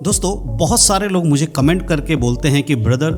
दोस्तों, बहुत सारे लोग मुझे कमेंट करके बोलते हैं कि ब्रदर,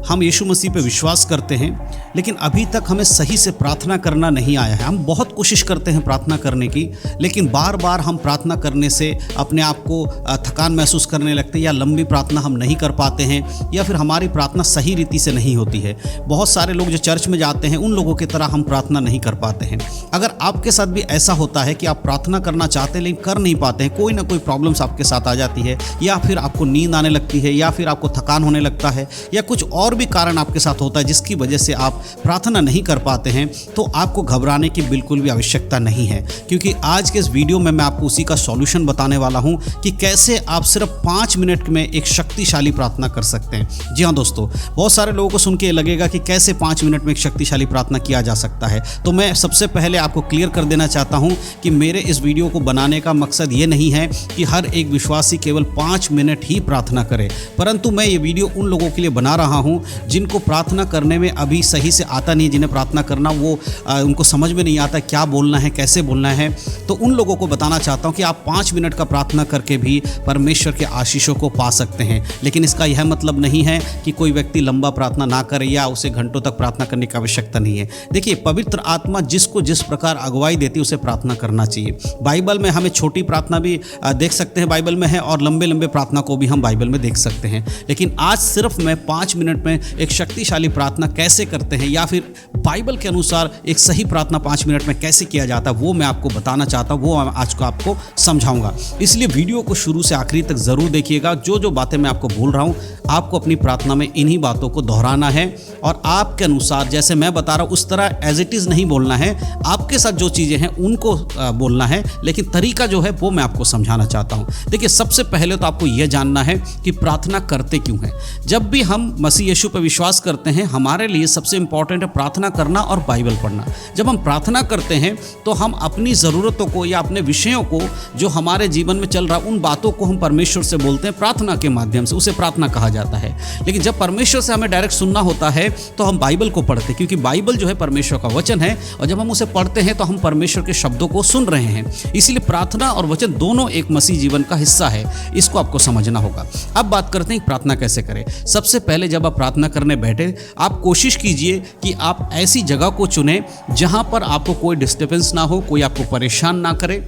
हम यीशु मसीह पे विश्वास करते हैं, लेकिन अभी तक हमें सही से प्रार्थना करना नहीं आया है। हम बहुत कोशिश करते हैं प्रार्थना करने की, लेकिन बार बार हम प्रार्थना करने से अपने आप को थकान महसूस करने लगते हैं, या लंबी प्रार्थना हम नहीं कर पाते हैं, या फिर हमारी प्रार्थना सही रीति से नहीं होती है। बहुत सारे लोग जो चर्च में जाते हैं उन लोगों की तरह हम प्रार्थना नहीं कर पाते हैं। अगर आपके साथ भी ऐसा होता है कि आप प्रार्थना करना चाहते हैं लेकिन कर नहीं पाते हैं, कोई ना कोई प्रॉब्लम्स आपके साथ आ जाती है, या फिर आपको नींद आने लगती है, या फिर आपको थकान होने लगता है, या कुछ और भी कारण आपके साथ होता है जिसकी वजह से आप प्रार्थना नहीं कर पाते हैं, तो आपको घबराने की बिल्कुल भी आवश्यकता नहीं है। क्योंकि आज के इस वीडियो में मैं आपको उसी का सॉल्यूशन बताने वाला हूं कि कैसे आप सिर्फ 5 मिनट में एक शक्तिशाली प्रार्थना कर सकते हैं। जी हाँ दोस्तों, बहुत सारे लोगों को सुन के लगेगा कि कैसे 5 मिनट में एक शक्तिशाली प्रार्थना किया जा सकता है। तो मैं सबसे पहले आपको क्लियर कर देना चाहता हूं कि मेरे इस वीडियो को बनाने का मकसद ये नहीं है कि हर एक विश्वासी केवल 5 मिनट ही प्रार्थना करे, परंतु मैं ये वीडियो उन लोगों के लिए बना रहा हूं जिनको प्रार्थना करने में अभी सही से आता नहीं, जिन्हें प्रार्थना करना वो उनको समझ में नहीं आता क्या बोलना है, कैसे बोलना है। तो उन लोगों को बताना चाहता हूं कि आप 5 मिनट का प्रार्थना करके भी परमेश्वर के आशीषों को पा सकते हैं। लेकिन इसका यह मतलब नहीं है कि कोई व्यक्ति लंबा प्रार्थना ना करे या उसे घंटों तक प्रार्थना करने की आवश्यकता नहीं है। देखिए, पवित्र आत्मा जिसको जिस प्रकार अगुवाई देती है उसे प्रार्थना करना चाहिए। बाइबल में हमें छोटी प्रार्थना भी देख सकते हैं, बाइबल में है, और लंबे लंबे प्रार्थना को भी हम बाइबल में देख सकते हैं। लेकिन आज सिर्फ मैं 5 मिनट में एक शक्तिशाली प्रार्थना कैसे करते हैं, या फिर बाइबल के अनुसार एक सही प्रार्थना 5 मिनट में कैसे किया जाता है, वो मैं आपको बताना चाहता हूँ, वो आज को आपको समझाऊंगा। इसलिए वीडियो को शुरू से आखिरी तक जरूर देखिएगा। जो जो बातें मैं आपको बोल रहा हूँ, आपको अपनी प्रार्थना में इन्हीं बातों को दोहराना है, और आपके अनुसार जैसे मैं बता रहा हूँ उस तरह एज इट इज़ नहीं बोलना है। आपके साथ जो चीज़ें हैं उनको बोलना है, लेकिन तरीका जो है वो मैं आपको समझाना चाहता हूँ। देखिए, सबसे पहले तो आपको यह जानना है कि प्रार्थना करते क्यों हैं। जब भी हम मसीह यीशु पर विश्वास करते हैं, हमारे लिए सबसे इंपॉर्टेंट है प्रार्थना करना और बाइबल पढ़ना। जब हम प्रार्थना करते हैं तो हम अपनी ज़रूरतों को या अपने विषयों को, जो हमारे जीवन में चल रहा, उन बातों को हम परमेश्वर से बोलते हैं प्रार्थना के माध्यम से, उसे प्रार्थना कहा जाता है। लेकिन जब परमेश्वर से हमें डायरेक्ट सुनना होता है तो हम बाइबल को पढ़ते हैं, क्योंकि बाइबल जो है परमेश्वर का वचन है, और जब हम उसे पढ़ते हैं तो हम परमेश्वर के शब्दों को सुन रहे हैं। इसलिए प्रार्थना और वचन दोनों एक मसीह जीवन का हिस्सा है, इसको आपको समझना होगा। अब बात करते हैं प्रार्थना कैसे करें। सबसे पहले जब आप प्रार्थना करने बैठे, आप कोशिश कीजिए कि आप ऐसी जगह को चुनें जहां पर आपको कोई डिस्टर्बेंस ना हो, कोई आपको परेशान ना करे,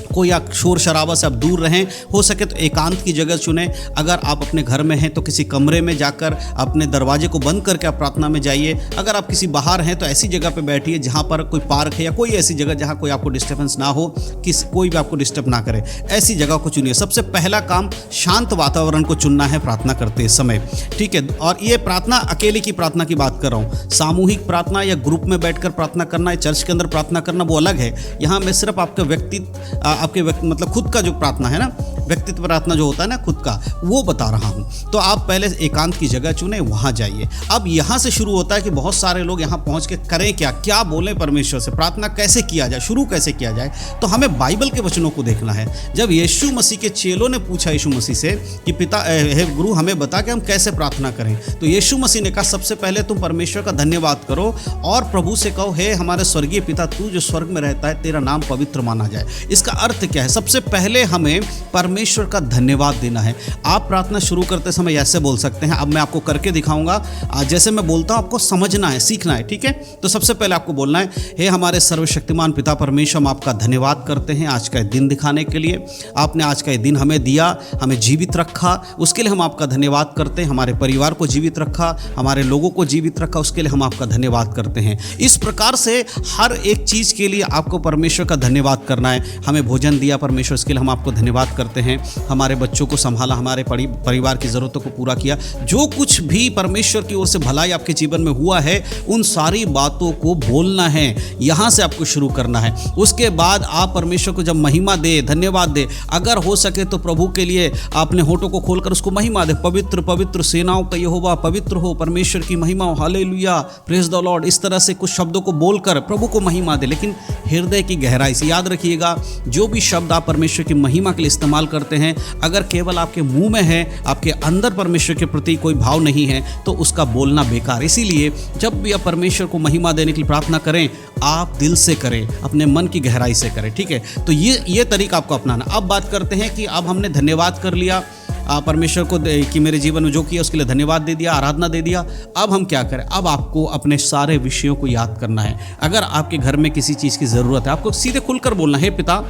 कोई आप शोर शराबा से आप दूर रहें। हो सके तो एकांत की जगह चुनें। अगर आप अपने घर में हैं तो किसी कमरे में जाकर अपने दरवाजे को बंद करके आप प्रार्थना में जाइए। अगर आप किसी बाहर हैं तो ऐसी जगह पे बैठिए जहाँ पर कोई पार्क है, या कोई ऐसी जगह जहाँ कोई आपको डिस्टर्बेंस ना हो, कोई भी आपको डिस्टर्ब ना करे, ऐसी जगह को चुनिए। सबसे पहला काम शांत वातावरण को चुनना है प्रार्थना करते समय, ठीक है। और ये प्रार्थना अकेले की प्रार्थना की बात कर रहा हूँ। सामूहिक प्रार्थना या ग्रुप में बैठकर प्रार्थना करना, या चर्च के अंदर प्रार्थना करना, वो अलग है। यहाँ मैं सिर्फ आपके मतलब खुद का जो प्रार्थना है ना, व्यक्तित्व प्रार्थना जो होता है ना खुद का, वो बता रहा हूँ। तो आप पहले एकांत की जगह चुने, वहाँ जाइए। अब यहाँ से शुरू होता है कि बहुत सारे लोग यहाँ पहुँच के करें क्या बोलें परमेश्वर से, प्रार्थना कैसे किया जाए, शुरू कैसे किया जाए। तो हमें बाइबल के वचनों को देखना है। जब यीशु मसीह के चेलों ने पूछा यीशु मसीह से कि पिता हे गुरु, हमें बता कि हम कैसे प्रार्थना करें, तो यीशु मसीह ने कहा सबसे पहले तुम परमेश्वर का धन्यवाद करो और प्रभु से कहो, हे हमारे स्वर्गीय पिता, तू जो स्वर्ग में रहता है, तेरा नाम पवित्र माना जाए। इसका अर्थ क्या है? सबसे पहले हमें परमेश्वर का धन्यवाद देना है। आप प्रार्थना शुरू करते समय ऐसे बोल सकते हैं। अब मैं आपको करके दिखाऊंगा। जैसे मैं बोलता हूं आपको समझना है, सीखना है, ठीक है। तो सबसे पहले आपको बोलना है, हे हमारे सर्वशक्तिमान पिता परमेश्वर, हम आपका धन्यवाद करते हैं आज का दिन दिखाने के लिए। आपने आज का दिन हमें दिया, हमें जीवित रखा, उसके लिए हम आपका धन्यवाद करते हैं। हमारे परिवार को जीवित रखा, हमारे लोगों को जीवित रखा, उसके लिए हम आपका धन्यवाद करते हैं। इस प्रकार से हर एक चीज़ के लिए आपको परमेश्वर का धन्यवाद करना है। हमें भोजन दिया परमेश्वर, इसके लिए हम आपको धन्यवाद करते हैं। हमारे बच्चों को संभाला, हमारे परिवार की ज़रूरतों को पूरा किया। जो कुछ भी परमेश्वर की ओर से भलाई आपके जीवन में हुआ है, उन सारी बातों को बोलना है। यहाँ से आपको शुरू करना है। उसके बाद आप परमेश्वर को जब महिमा दे, धन्यवाद दे, अगर हो सके तो प्रभु के लिए अपने होठों को खोलकर उसको महिमा दे। पवित्र पवित्र सेनाओं का यहोवा, पवित्र हो, परमेश्वर की महिमा हो, हालेलुया, प्रेज द लॉर्ड। इस तरह से कुछ शब्दों को बोलकर प्रभु को महिमा दे, लेकिन हृदय की गहराई से। याद रखिएगा, जो भी शब्द आप परमेश्वर की महिमा के लिए इस्तेमाल करते हैं, अगर केवल आपके मुंह में है, आपके अंदर परमेश्वर के प्रति कोई भाव नहीं है, तो उसका बोलना बेकार। इसीलिए जब भी आप परमेश्वर को महिमा देने के लिए प्रार्थना करें, आप दिल से करें, अपने मन की गहराई से करें, ठीक है। तो ये तरीका आपको अपनाना। अब बात करते हैं कि अब हमने धन्यवाद कर लिया, परमेश्वर को कि मेरे जीवन में जो किया उसके लिए धन्यवाद दे दिया, आराधना दे दिया। अब हम क्या करें? अब आपको अपने सारे विषयों को याद करना है। अगर आपके घर में किसी चीज़ की ज़रूरत है, आपको सीधे खुलकर बोलना है, पिता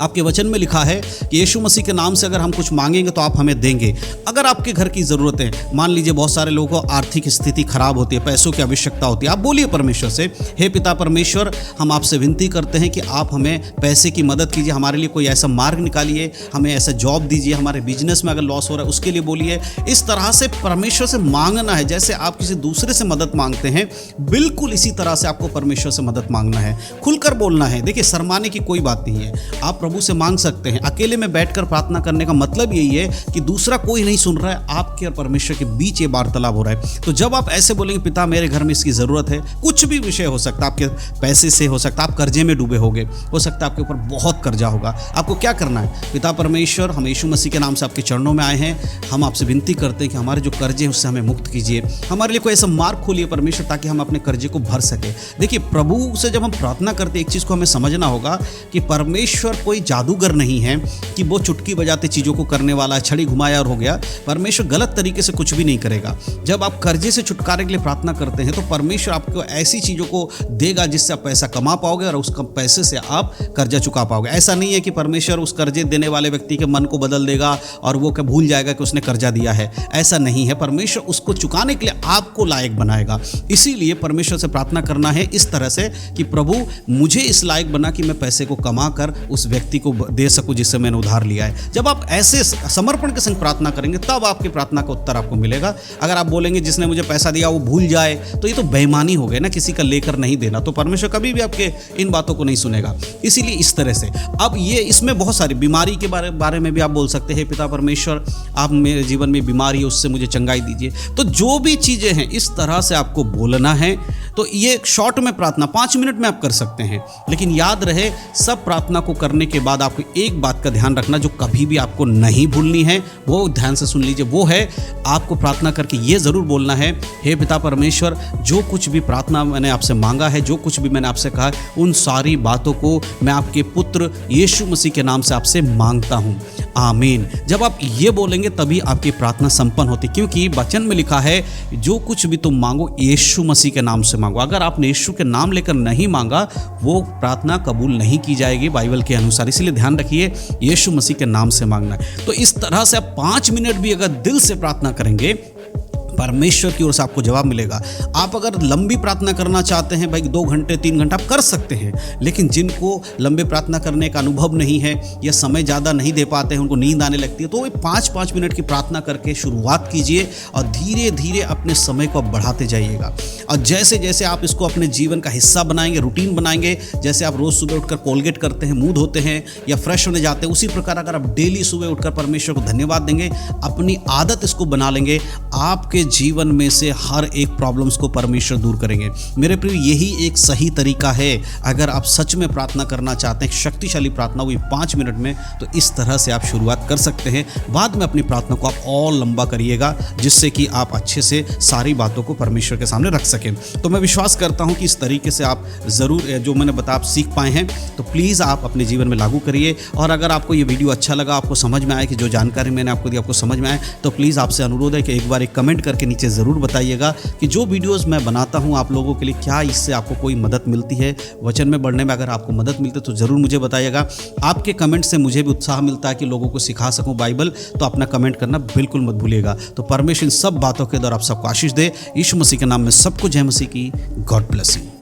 आपके वचन में लिखा है कि यीशु मसीह के नाम से अगर हम कुछ मांगेंगे तो आप हमें देंगे। अगर आपके घर की ज़रूरत है, मान लीजिए बहुत सारे लोगों को आर्थिक स्थिति खराब होती है, पैसों की आवश्यकता होती है, आप बोलिए परमेश्वर से, हे पिता परमेश्वर, हम आपसे विनती करते हैं कि आप हमें पैसे की मदद कीजिए, हमारे लिए कोई ऐसा मार्ग निकालिए, हमें ऐसा जॉब दीजिए, हमारे बिजनेस में अगर लॉस हो रहा है उसके लिए बोलिए। इस तरह से परमेश्वर से मांगना है, जैसे आप किसी दूसरे से मदद मांगते हैं, बिल्कुल इसी तरह से आपको परमेश्वर से मदद मांगना है, खुलकर बोलना है। देखिए, शर्माने की कोई बात नहीं है, आप प्रभु से मांग सकते हैं। अकेले में बैठकर प्रार्थना करने का मतलब यही है कि दूसरा कोई नहीं सुन रहा है, आपके और परमेश्वर के बीच ये वार्तालाप हो रहा है। तो जब आप ऐसे बोलेंगे, पिता मेरे घर में इसकी ज़रूरत है, कुछ भी विषय हो सकता है, आपके पैसे से हो सकता है, आप कर्जे में डूबे होगे, हो सकता है आपके ऊपर बहुत कर्जा होगा, आपको क्या करना है? पिता परमेश्वर, हम यीशु मसीह के नाम से आपके चरणों में आए हैं, हम आपसे विनती करते हैं कि हमारे जो कर्जे हैं उससे हमें मुक्त कीजिए, हमारे लिए कोई ऐसा मार्ग खोलिए परमेश्वर, ताकि हम अपने कर्जे को भर सके। देखिए, प्रभु से जब हम प्रार्थना करते हैं, एक चीज़ को हमें समझना होगा कि परमेश्वर कोई जादूगर नहीं है कि वो चुटकी बजाते चीज़ों को करने वाला है, छड़ी घुमाया और हो गया। परमेश्वर गलत तरीके से कुछ भी नहीं करेगा। जब आप कर्जे से छुटकारे के लिए प्रार्थना करते हैं तो परमेश्वर आपको ऐसी चीज़ों को देगा जिससे आप पैसा कमा पाओगे और उस पैसे से आप कर्जा चुका पाओगे। ऐसा नहीं है कि परमेश्वर उस कर्जे देने वाले व्यक्ति के मन को बदल देगा और वो क्या भूल जाएगा कि उसने कर्जा दिया है, ऐसा नहीं है। परमेश्वर उसको चुकाने के लिए आपको लायक बनाएगा। इसीलिए परमेश्वर से प्रार्थना करना है इस तरह से कि प्रभु मुझे इस लायक बना कि मैं पैसे को कमा कर उस व्यक्ति को दे सकूं जिससे मैंने उधार लिया है। जब आप ऐसे समर्पण के संग प्रार्थना करेंगे तब आपकी प्रार्थना का उत्तर आपको मिलेगा। अगर आप बोलेंगे जिसने मुझे पैसा दिया वो भूल जाए, तो ये तो बेईमानी हो गई ना, किसी का लेकर नहीं देना। तो परमेश्वर कभी भी आपके इन बातों को नहीं सुनेगा। इसीलिए इस तरह से अब ये इसमें बहुत सारी बीमारी के बारे में भी आप बोल सकते हैं, पिता परमेश्वर आप मेरे जीवन में बीमारी है उससे मुझे चंगाई दीजिए। तो जो भी चीज़ें हैं इस तरह से आपको बोलना है। तो ये शॉर्ट में प्रार्थना 5 मिनट में आप कर सकते हैं, लेकिन याद रहे सब प्रार्थना को करने के बाद आपको एक बात का ध्यान रखना जो कभी भी आपको नहीं भूलनी है, वो ध्यान से सुन लीजिए। वो है आपको प्रार्थना करके ये ज़रूर बोलना है, हे पिता परमेश्वर, जो कुछ भी प्रार्थना मैंने आपसे मांगा है, जो कुछ भी मैंने आपसे कहा, उन सारी बातों को मैं आपके पुत्र यीशु मसीह के नाम से आपसे मांगता हूँ, आमीन। जब आप ये बोलेंगे तभी आपकी प्रार्थना संपन्न होती, क्योंकि वचन में लिखा है जो कुछ भी तुम मांगो यीशु मसीह के नाम से मांगो। अगर आपने यीशु के नाम लेकर नहीं मांगा वो प्रार्थना कबूल नहीं की जाएगी बाइबल के अनुसार। इसलिए ध्यान रखिए, यीशु मसीह के नाम से मांगना है। तो इस तरह से आप 5 मिनट भी अगर दिल से प्रार्थना करेंगे परमेश्वर की ओर से आपको जवाब मिलेगा। आप अगर लंबी प्रार्थना करना चाहते हैं, भाई 2 घंटे 3 घंटा आप कर सकते हैं, लेकिन जिनको लंबे प्रार्थना करने का अनुभव नहीं है या समय ज़्यादा नहीं दे पाते हैं, उनको नींद आने लगती है, तो वो 5-5 मिनट की प्रार्थना करके शुरुआत कीजिए और धीरे धीरे अपने समय को आप बढ़ाते जाइएगा। और जैसे जैसे आप इसको अपने जीवन का हिस्सा बनाएंगे, रूटीन बनाएंगे, जैसे आप रोज़ सुबह उठकर कोलगेट करते हैं, मुंह धोते हैं या फ्रेश होने जाते हैं, उसी प्रकार अगर आप डेली सुबह उठकर परमेश्वर को धन्यवाद देंगे, अपनी आदत इसको बना लेंगे, आपके जीवन में से हर एक प्रॉब्लम्स को परमेश्वर दूर करेंगे। मेरे प्रिय, यही एक सही तरीका है अगर आप सच में प्रार्थना करना चाहते हैं, शक्तिशाली प्रार्थना हुई 5 मिनट में, तो इस तरह से आप शुरुआत कर सकते हैं। बाद में अपनी प्रार्थना को आप और लंबा करिएगा, जिससे कि आप अच्छे से सारी बातों को परमेश्वर के सामने रख सकें। तो मैं विश्वास करता हूं कि इस तरीके से आप ज़रूर जो मैंने बताया आप सीख पाए हैं, तो प्लीज़ आप अपने जीवन में लागू करिए। और अगर आपको ये वीडियो अच्छा लगा, आपको समझ में आए कि जो जानकारी मैंने आपको दी आपको समझ में आए, तो प्लीज़ आपसे अनुरोध है कि एक बार एक कमेंट करके नीचे ज़रूर बताइएगा कि जो वीडियोस मैं बनाता हूं आप लोगों के लिए, क्या इससे आपको कोई मदद मिलती है वचन में बढ़ने में। अगर आपको मदद मिलती है तो ज़रूर मुझे बताइएगा। आपके कमेंट से मुझे भी उत्साह मिलता है कि लोगों को सिखा सकूं बाइबल, तो अपना कमेंट करना बिल्कुल मत भूलिएगा। तो परमेश्वर इन सब बातों के द्वारा आप सबको आशीष दे। यीशु मसीह के नाम में सबको जय मसीह की। God bless you.